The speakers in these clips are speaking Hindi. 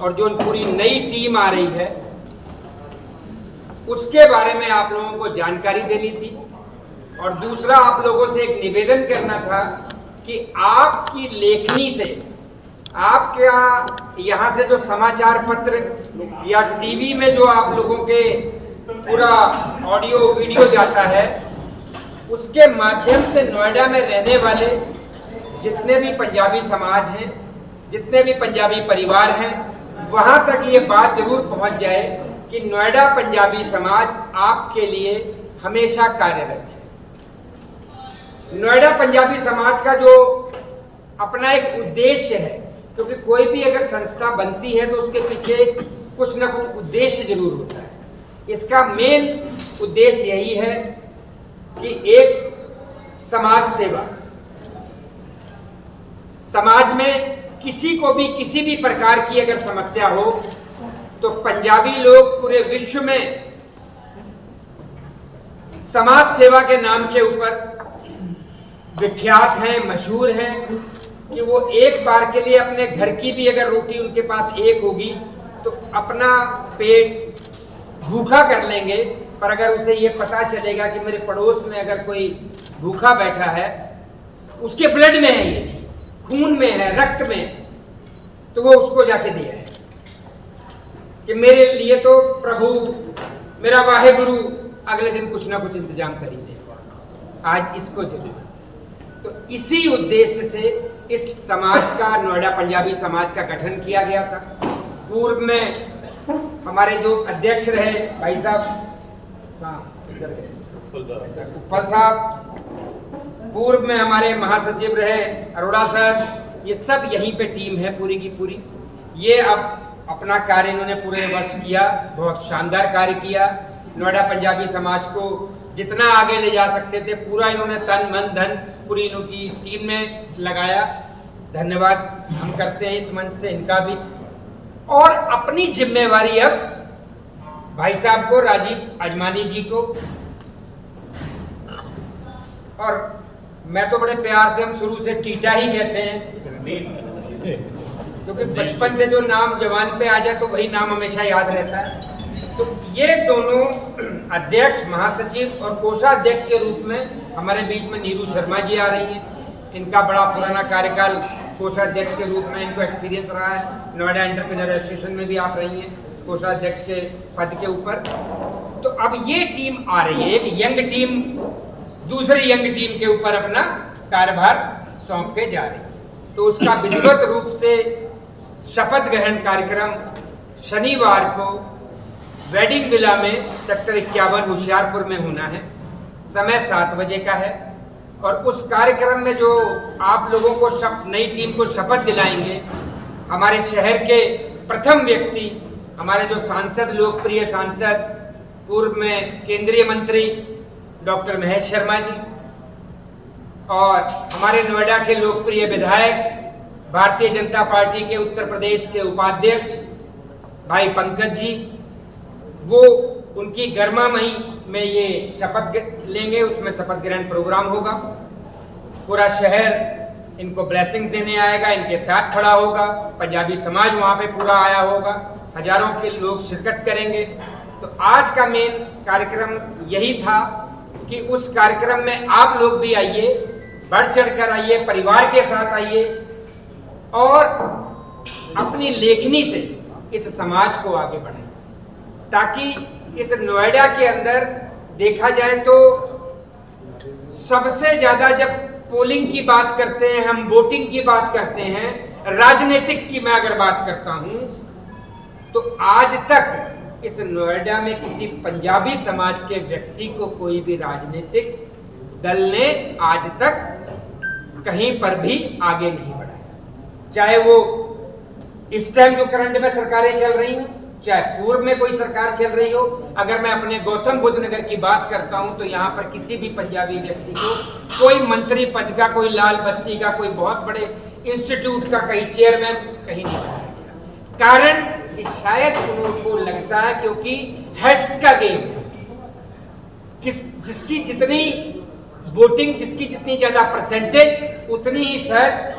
और जो पूरी नई टीम आ रही है उसके बारे में आप लोगों को जानकारी देनी थी। और दूसरा, आप लोगों से एक निवेदन करना था कि आपकी लेखनी से, आपके यहाँ से जो समाचार पत्र या टीवी में जो आप लोगों के पूरा ऑडियो वीडियो जाता है, उसके माध्यम से नोएडा में रहने वाले जितने भी पंजाबी समाज हैं, जितने भी पंजाबी परिवार हैं, वहाँ तक ये बात जरूर पहुँच जाए कि नोएडा पंजाबी समाज आपके लिए हमेशा कार्यरत है। नोएडा पंजाबी समाज का जो अपना एक उद्देश्य है, क्योंकि कोई भी अगर संस्था बनती है तो उसके पीछे कुछ ना कुछ उद्देश्य जरूर होता है। इसका मेन उद्देश्य यही है कि एक समाज सेवा, समाज में किसी को भी किसी भी प्रकार की अगर समस्या हो तो पंजाबी लोग पूरे विश्व में समाज सेवा के नाम के ऊपर विख्यात हैं, मशहूर हैं कि वो एक बार के लिए अपने घर की भी अगर रोटी उनके पास एक होगी तो अपना पेट भूखा कर लेंगे। पर अगर उसे ये पता चलेगा कि मेरे पड़ोस में अगर कोई भूखा बैठा है, उसके ब्लड में है, ये चीज खून में है, रक्त में है, तो वो उसको जाके दिया है कि मेरे लिए तो प्रभु, मेरा वाहेगुरु अगले दिन कुछ ना कुछ इंतजाम कर ही देगा। आज इसको जरूर, तो इसी उद्देश्य से इस समाज का, नोएडा पंजाबी समाज का गठन किया गया था। पूर्व में हमारे जो अध्यक्ष रहे भाई साहब कुप्पल साहब, पूर्व में हमारे महासचिव रहे अरोड़ा सर, ये सब यहीं पे टीम है पूरी की पूरी। ये अब अपना कार्य इन्होंने पूरे वर्ष किया, बहुत शानदार कार्य किया। नोएडा पंजाबी समाज को जितना आगे ले जा सकते थे पूरा इन्होंने तन मन धन पूरी इनकी टीम ने लगाया। धन्यवाद हम करते हैं इस मंच से इनका भी। और अपनी जिम्मेवारी अब भाई साहब को, राजीव अजमानी जी को, और मैं तो बड़े प्यार से, हम शुरू से टीटा ही कहते हैं, क्योंकि बचपन से जो नाम जवान पे आ जाए तो वही नाम हमेशा याद रहता है। तो ये दोनों अध्यक्ष, महासचिव और कोषाध्यक्ष के रूप में हमारे बीच में नीरू शर्मा जी आ रही हैं। इनका बड़ा पुराना कार्यकाल कोषाध्यक्ष के रूप में इनको एक्सपीरियंस रहा है। नोएडा एंटरप्रेन्योर एसोसिएशन में भी आप रही हैं कोषाध्यक्ष के पद के ऊपर। तो अब ये टीम आ रही है, एक यंग टीम दूसरी यंग टीम के ऊपर अपना कार्यभार सौंप के जा रही है। तो उसका विधिवत रूप से शपथ ग्रहण कार्यक्रम शनिवार को वेडिंग विला में सेक्टर 51 होशियारपुर में होना है। समय 7 बजे का है। और उस कार्यक्रम में जो आप लोगों को नई टीम को शपथ दिलाएंगे, हमारे शहर के प्रथम व्यक्ति, हमारे जो सांसद, लोकप्रिय सांसद, पूर्व में केंद्रीय मंत्री डॉक्टर महेश शर्मा जी, और हमारे नोएडा के लोकप्रिय विधायक, भारतीय जनता पार्टी के उत्तर प्रदेश के उपाध्यक्ष भाई पंकज जी, वो उनकी गर्मामही में ये शपथ लेंगे। उसमें शपथ ग्रहण प्रोग्राम होगा। पूरा शहर इनको ब्लेसिंग देने आएगा, इनके साथ खड़ा होगा। पंजाबी समाज वहाँ पे पूरा आया होगा, हजारों के लोग शिरकत करेंगे। तो आज का मेन कार्यक्रम यही था कि उस कार्यक्रम में आप लोग भी आइए, बढ़ चढ़कर आइए, परिवार के साथ आइए और अपनी लेखनी से इस समाज को आगे बढ़ाएं, ताकि इस नोएडा के अंदर देखा जाए तो सबसे ज्यादा जब पोलिंग की बात करते हैं, हम वोटिंग की बात करते हैं, राजनीतिक की मैं अगर बात करता हूं, तो आज तक इस नोएडा में किसी पंजाबी समाज के व्यक्ति को कोई भी राजनीतिक दल ने आज तक कहीं पर भी आगे नहीं बढ़ाया। चाहे वो इस टाइम जो करंट में सरकारें चल रही हैं, चाहे पूर्व में कोई सरकार चल रही हो। अगर मैं अपने गौतम बुद्ध नगर की बात करता हूं तो यहाँ पर किसी भी पंजाबी व्यक्ति को कोई मंत्री पद का, कोई लाल बत्ती का, कोई बहुत बड़े इंस्टीट्यूट का कहीं चेयरमैन कहीं नहीं बनाया गया। कारण कि शायद उनको लगता है क्योंकि हेड्स का गेम है, जिसकी जितनी वोटिंग, जिसकी जितनी ज्यादा परसेंटेज, उतनी ही शायद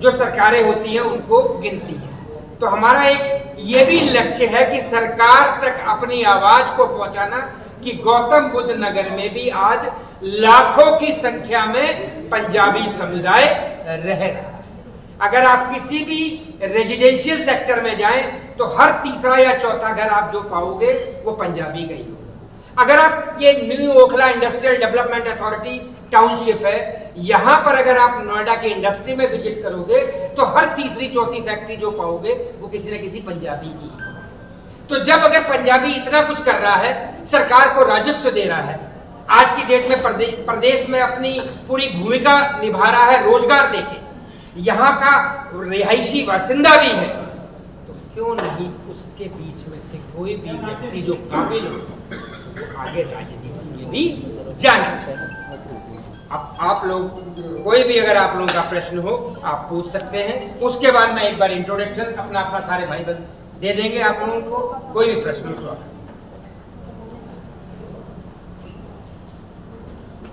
जो सरकारें होती हैं उनको गिनती है। तो हमारा एक ये भी लक्ष्य है कि सरकार तक अपनी आवाज को पहुंचाना कि गौतम बुद्ध नगर में भी आज लाखों की संख्या में पंजाबी समुदाय रह रहा है। अगर आप किसी भी रेजिडेंशियल सेक्टर में जाएं तो हर तीसरा या चौथा घर आप जो पाओगे वो पंजाबी का ही होगा। अगर आप ये new Okhla industrial development authority township है, यहां पर अगर आप नोएडा के इंडस्ट्री में विजिट करोगे तो हर तीसरी चौथी फैक्ट्री जो पाओगे वो किसी न किसी पंजाबी की। तो जब अगर पंजाबी इतना कुछ कर रहा है, सरकार को राजस्व दे रहा है, आज की डेट में प्रदेश में अपनी पूरी भूमिका निभा रहा है रोजगार देके, यहाँ का रिहायशी बासिंदा भी है, तो क्यों नहीं उसके बीच में से कोई भी व्यक्ति जो काबिल हो वो आगे राजनीति में भी जाना चाहिए। अब आप लोग कोई भी अगर आप लोगों का प्रश्न हो आप पूछ सकते हैं, उसके बाद मैं एक बार इंट्रोडक्शन अपना सारे भाई बंद दे देंगे आप लोगों को। कोई भी प्रश्न हो स्वागत।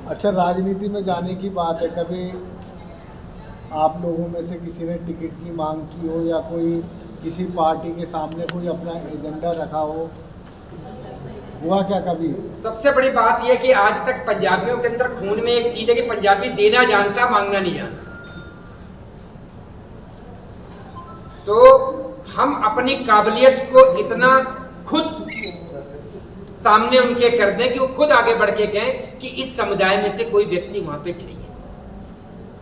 अच्छा, राजनीति में जाने की बात है, कभी आप लोगों में से किसी ने टिकट की मांग की हो या कोई किसी पार्टी के सामने कोई अपना एजेंडा रखा हो, हुआ क्या कभी? सबसे बड़ी बात यह कि आज तक पंजाबियों के अंदर खून में एक चीज है कि पंजाबी देना जानता, मांगना नहीं जानता। तो हम अपनी काबिलियत को इतना खुद सामने उनके कर दें कि वो खुद आगे बढ़ के कहें कि इस समुदाय में से कोई व्यक्ति वहां पे चाहिए,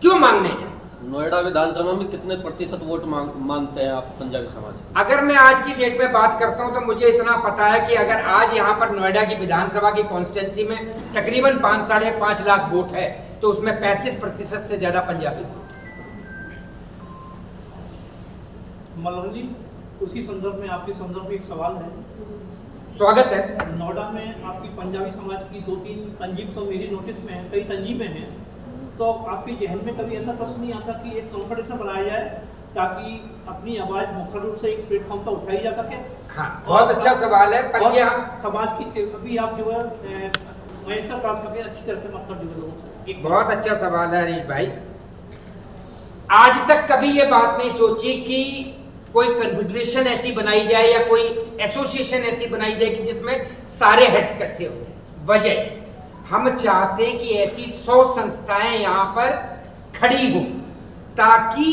क्यों मांगने जाए। नोएडा विधानसभा में कितने प्रतिशत वोट मांगते हैं आप पंजाबी समाज? अगर मैं आज की डेट में बात करता हूं तो मुझे इतना पता है कि अगर आज यहाँ पर नोएडा की विधानसभा की कॉन्स्टिट्यूंसी में तकरीबन 5-5.5 लाख वोट है तो उसमें 35% से ज्यादा पंजाबी वोट। मल्हार जी, उसी संदर्भ में आपके संदर्भ में एक सवाल है। स्वागत है। नोएडा में आपकी पंजाबी समाज की 2-3 तंजीब तो मेरी नोटिस में है, कई तंजीबें हैं, तो आपके जहन में कभी ऐसा प्रश्न नहीं आता कि एक कॉन्फ्रेंस बनाया जाए ताकि अपनी आवाज मुख्य रूप से एक प्लेटफॉर्म पर उठाई जा सके? हाँ, बहुत अच्छा सवाल है। पर ये समाज की सेवा भी आप जो है मैसर प्राप्त करके अच्छी तरह से मतलब जो बहुत अच्छा सवाल है हरीश भाई। आज तक कभी ये बात नहीं सोची कि कोई कन्फेडरेशन ऐसी बनाई जाए या कोई एसोसिएशन ऐसी बनाई जाए कि जिसमें सारे हेड्स इकट्ठे हो जाए। वजह हम चाहते हैं कि ऐसी 100 संस्थाएं यहां पर खड़ी हो ताकि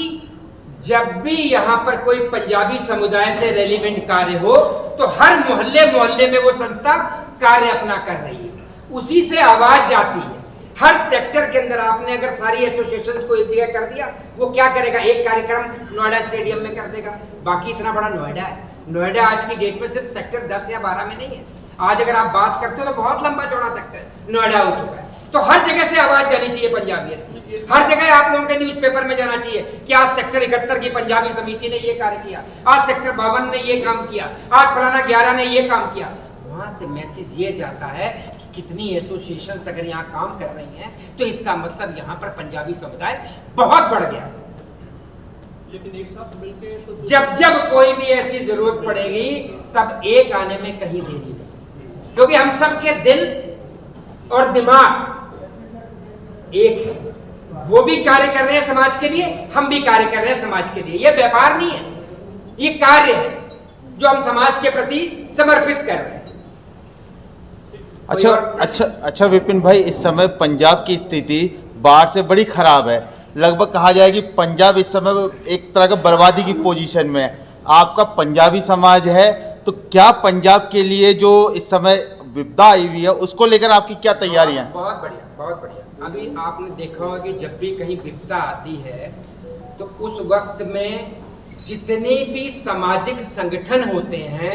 जब भी यहां पर कोई पंजाबी समुदाय से रेलिवेंट कार्य हो तो हर मोहल्ले में वो संस्था कार्य अपना कर रही है, उसी से आवाज जाती है। हर सेक्टर के अंदर आपने अगर सारी एसोसिएशंस को एक जगह कर दिया, वो क्या करेगा, एक कार्यक्रम नोएडा स्टेडियम में कर देगा। बाकी इतना बड़ा नोएडा है, नोएडा आज की डेट में सिर्फ सेक्टर 10 या 12 में नहीं है। आज अगर आप बात करते हो तो बहुत लंबा चौड़ा सेक्टर नोएडा हो चुका है। तो हर जगह से आवाज जानी चाहिए पंजाबियत की, हर जगह आप लोगों के न्यूज़पेपर में जाना चाहिए कि आज सेक्टर 71 की पंजाबी समिति ने ये कार्य किया, आज सेक्टर 52 ने ये काम किया, आज फलाना 11 ने ये काम किया। वहां से मैसेज ये जाता है कि कितनी एसोसिएशंस अगर यहाँ काम कर रही हैं तो इसका मतलब यहाँ पर पंजाबी समुदाय बहुत बढ़ गया। लेकिन एक साथ मिलकर तो जब कोई भी ऐसी जरूरत पड़ेगी तब एक आने में कहीं देरी नहीं, क्योंकि हम सबके दिल और दिमाग एक है। वो भी कार्य कर रहे हैं समाज के लिए, हम भी कार्य कर रहे हैं समाज के लिए। ये व्यापार नहीं है, ये कार्य है जो हम समाज के प्रति समर्पित कर रहे हैं। अच्छा विपिन भाई, इस समय पंजाब की स्थिति बाढ़ से बड़ी खराब है। लगभग कहा जाए कि पंजाब इस समय एक तरह का बर्बादी की पोजीशन में है। आपका पंजाबी समाज है, तो क्या पंजाब के लिए जो इस समय विपदा आई हुई है उसको लेकर आपकी क्या तैयारियां हैं? बहुत बढ़िया, बहुत बढ़िया। अभी आपने देखा होगा कि जब भी कहीं विपदा आती है तो उस वक्त में जितने भी सामाजिक संगठन होते हैं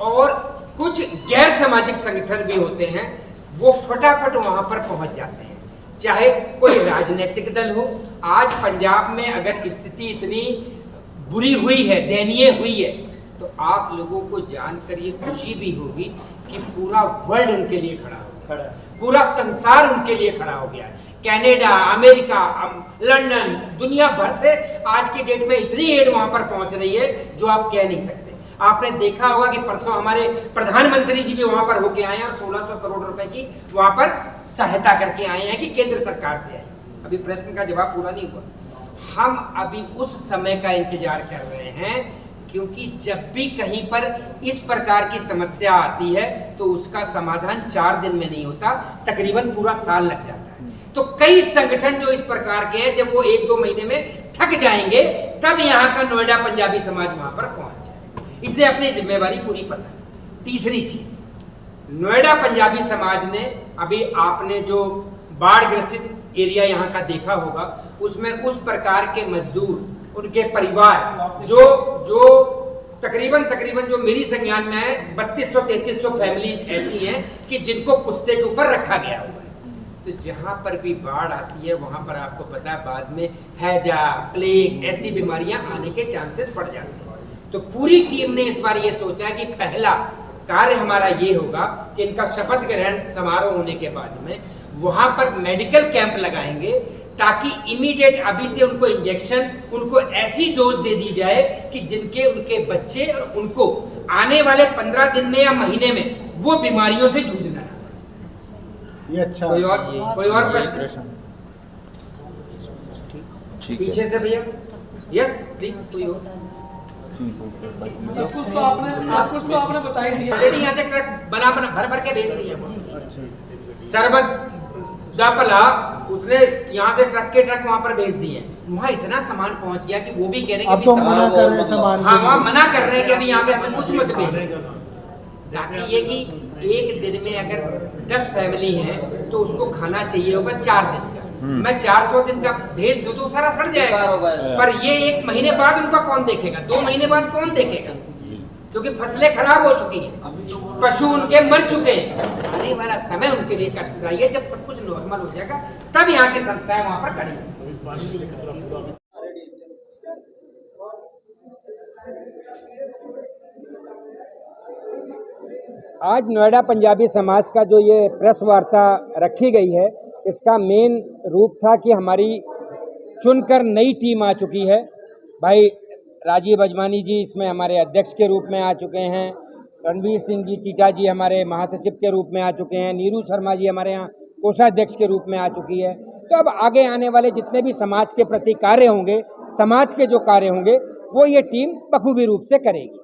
और कुछ गैर सामाजिक संगठन भी होते हैं, वो फटाफट वहां पर पहुंच जाते हैं। चाहे कोई राजनीतिक दल हो, आज पंजाब में अगर स्थिति इतनी बुरी हुई है, दयनीय हुई है, तो आप लोगों को जानकर ये खुशी भी होगी कि पूरा वर्ल्ड उनके लिए खड़ा हो गया, पूरा संसार उनके लिए खड़ा हो गया। कनाडा, अमेरिका, लंदन, दुनिया भर से आज की डेट में इतनी एड वहां पर पहुंच रही है जो आप कह नहीं सकते। आपने देखा होगा कि परसों हमारे प्रधानमंत्री जी भी वहां पर होके आए हैं और 1600 करोड़ रुपए की वहां पर सहायता करके आए हैं कि केंद्र सरकार से आई। अभी प्रश्न का जवाब पूरा नहीं हुआ। हम अभी उस समय का इंतजार कर रहे हैं क्योंकि जब भी कहीं पर इस प्रकार की समस्या आती है तो उसका समाधान 4 दिन में नहीं होता, तकरीबन पूरा साल लग जाता है। तो कई संगठन जो इस प्रकार के हैं, जब वो 1-2 महीने में थक जाएंगे तब यहाँ का नोएडा पंजाबी समाज वहां पर पहुंच जाए। इसे अपनी जिम्मेवारी पूरी पता है। तीसरी चीज, नोएडा पंजाबी समाज ने, अभी आपने जो बाढ़ ग्रसित एरिया यहाँ का देखा होगा, उसमें उस प्रकार के मजदूर, उनके परिवार जो तकरीबन जो मेरी संज्ञान में है 3200-3300 फैमिलीज ऐसी हैं कि जिनको पुश्ते के ऊपर रखा गया हुआ है। तो जहां पर भी बाढ़ आती है वहां पर आपको पता है बाद में हैजा, प्लेग ऐसी बीमारियां आने के चांसेस बढ़ जाते हैं। तो पूरी टीम ने इस बार ये सोचा कि पहला कार्य हमारा ये होगा कि इनका शपथ ग्रहण समारोह होने के बाद में वहां पर मेडिकल कैंप लगाएंगे, ताकि इमीडिएट अभी से उनको इंजेक्शन, उनको ऐसी डोज दे दी जाए कि जिनके उनके बच्चे और उनको आने वाले 15 दिन में या महीने में वो बीमारियों से जूझना ना पड़े। ये अच्छा। कोई और प्रश्न? पीछे से भैया, यस प्लीज। कोई और? कुछ तो आपने बता ही दिया। ऑलरेडी यहाँ से ट्रक बना भर के भेज दिए। सरबत जापला उसने यहाँ से ट्रक के ट्रक वहां पर भेज दिए। वहां इतना सामान पहुंच गया कि वो भी कह रहे हैं अब तो मना कर रहे हैं सामान। हाँ, वहां मना कर रहे हैं कि अभी यहाँ पे हमें कुछ मत भेजो। ताकि ये कि एक दिन में अगर 10 फैमिली है तो उसको खाना चाहिए होगा 4 दिन का। मैं 400 दिन का भेज दूं तो सारा सड़ जाएगा। पर ये 1 महीने बाद उनका कौन देखेगा, 2 महीने बाद कौन देखेगा, क्योंकि फसलें खराब हो चुकी हैं, पशु उनके मर चुके हैं। आने वाला समय उनके लिए कष्टदायी है। जब सब कुछ नॉर्मल हो जाएगा तब यहाँ की संस्थाएं वहां पर खड़ी होंगी। आज नोएडा पंजाबी समाज का जो ये प्रेस वार्ता रखी गई है, इसका मेन रूप था कि हमारी चुनकर नई टीम आ चुकी है। भाई राजीव अजवानी जी इसमें हमारे अध्यक्ष के रूप में आ चुके हैं, रणवीर सिंह जी टीटा जी हमारे महासचिव के रूप में आ चुके हैं, नीरू शर्मा जी हमारे यहाँ कोषाध्यक्ष के रूप में आ चुकी है। तो अब आगे आने वाले जितने भी समाज के प्रति कार्य होंगे, समाज के जो कार्य होंगे, वो ये टीम बखूबी रूप से करेगी।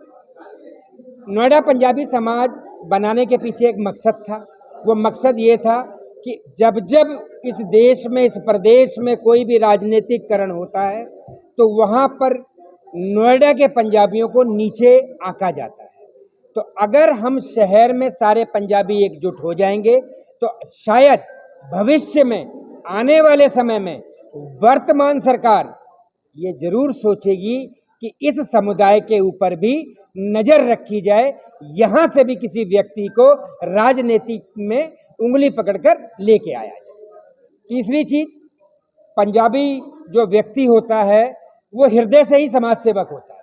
नोएडा पंजाबी समाज बनाने के पीछे एक मकसद था। वो मकसद ये था कि जब जब इस देश में, इस प्रदेश में कोई भी राजनीतिकरण होता है तो वहाँ पर नोएडा के पंजाबियों को नीचे आंका जाता है। तो अगर हम शहर में सारे पंजाबी एकजुट हो जाएंगे तो शायद भविष्य में, आने वाले समय में वर्तमान सरकार ये जरूर सोचेगी कि इस समुदाय के ऊपर भी नजर रखी जाए, यहाँ से भी किसी व्यक्ति को राजनीति में उंगली पकड़कर लेके आया जाए। तीसरी चीज, पंजाबी जो व्यक्ति होता है वो हृदय से ही समाज सेवक होता है।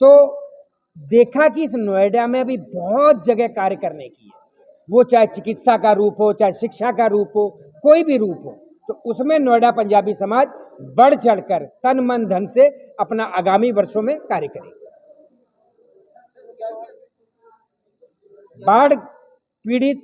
तो देखा कि इस नोएडा में अभी बहुत जगह कार्य करने की है, वो चाहे चिकित्सा का रूप हो, चाहे शिक्षा का रूप हो, कोई भी रूप हो, तो उसमें नोएडा पंजाबी समाज बढ़ चढ़कर तन मन धन से अपना आगामी वर्षों में कार्य करेगा। बाढ़ पीड़ित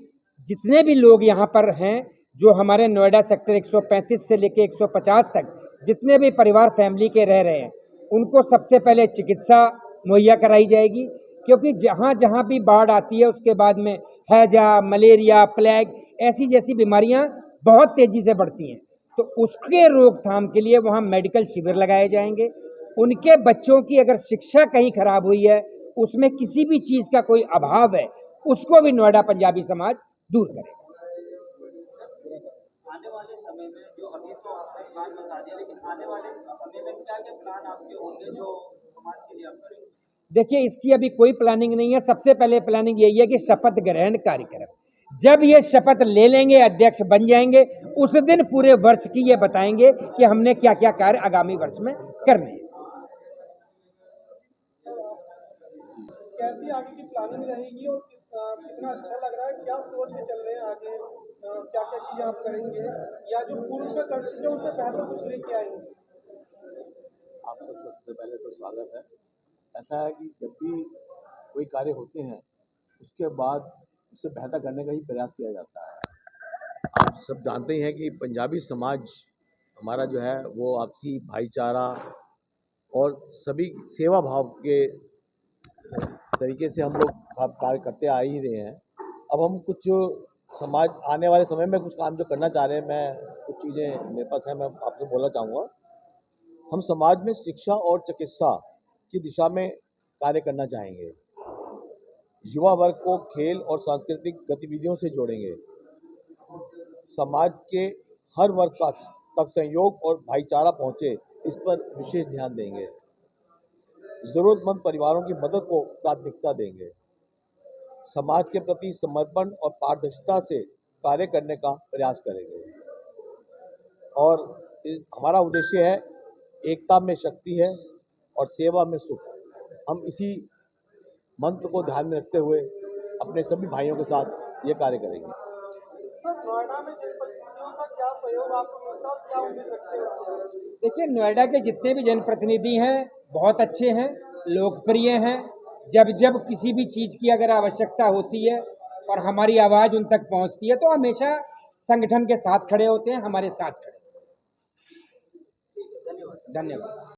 जितने भी लोग यहाँ पर हैं, जो हमारे नोएडा सेक्टर 135 से लेके 150 तक जितने भी परिवार फैमिली के रह रहे हैं, उनको सबसे पहले चिकित्सा मुहैया कराई जाएगी, क्योंकि जहाँ जहाँ भी बाढ़ आती है उसके बाद में हैजा, मलेरिया, प्लेग ऐसी जैसी बीमारियाँ बहुत तेज़ी से बढ़ती हैं। तो उसके रोकथाम के लिए वहाँ मेडिकल शिविर लगाए जाएंगे। उनके बच्चों की अगर शिक्षा कहीं खराब हुई है, उसमें किसी भी चीज़ का कोई अभाव है, उसको भी नोएडा पंजाबी समाज दूर करेगा। आने वाले समय में, जो अभी तो आपने प्लान बता दिया, लेकिन आने वाले समय में क्या क्या प्लान आपके होंगे जो समाज के लिए आप करेंगे? देखिए, इसकी अभी कोई प्लानिंग नहीं है। सबसे पहले प्लानिंग यही है कि शपथ ग्रहण कार्यक्रम, जब ये शपथ ले लेंगे, अध्यक्ष बन जाएंगे, उस दिन पूरे वर्ष की ये बताएंगे कि हमने क्या क्या कार्य आगामी वर्ष में करने हैं। कैसी आगे की प्लानिंग रहेगी और कितना अच्छा लग रहा है, क्या सोच के चल रहे हैं आगे, क्या क्या चीजें आप करेंगे, या जो पूर्व में कर चुके हैं उससे बेहतर कुछ लेके आएंगे? आप सबका सबसे पहले तो स्वागत है। ऐसा है कि जब भी कोई कार्य होते हैं उसके बाद उससे बेहतर करने का ही प्रयास किया जाता है। आप सब जानते ही हैं कि पंजाबी समाज हमारा जो है वो आपसी भाईचारा और सभी सेवा भाव के तरीके से हम लोग कार्य करते आ ही रहे हैं। अब हम कुछ समाज आने वाले समय में कुछ काम जो करना चाह रहे हैं, मैं कुछ चीज़ें मेरे पास हैं, मैं आपको बोलना चाहूँगा। हम समाज में शिक्षा और चिकित्सा की दिशा में कार्य करना चाहेंगे। युवा वर्ग को खेल और सांस्कृतिक गतिविधियों से जोड़ेंगे। समाज के हर वर्ग का तक सहयोग और भाईचारा पहुंचे, इस पर विशेष ध्यान देंगे। जरूरतमंद परिवारों की मदद को प्राथमिकता देंगे। समाज के प्रति समर्पण और पारदर्शिता से कार्य करने का प्रयास करेंगे। और हमारा उद्देश्य है, एकता में शक्ति है और सेवा में सुख। हम इसी मंत्र को ध्यान में रखते हुए अपने सभी भाइयों के साथ ये कार्य करेंगे। सर, नोएडा में जनप्रतिनिधियों का क्या सहयोग आपको मिलता है और क्या उम्मीद रखते हैं? देखिए, नोएडा के जितने भी जनप्रतिनिधि हैं बहुत अच्छे हैं, लोकप्रिय हैं। जब जब किसी भी चीज़ की अगर आवश्यकता होती है और हमारी आवाज़ उन तक पहुंचती है तो हमेशा संगठन के साथ खड़े होते हैं, हमारे साथ खड़े। धन्यवाद।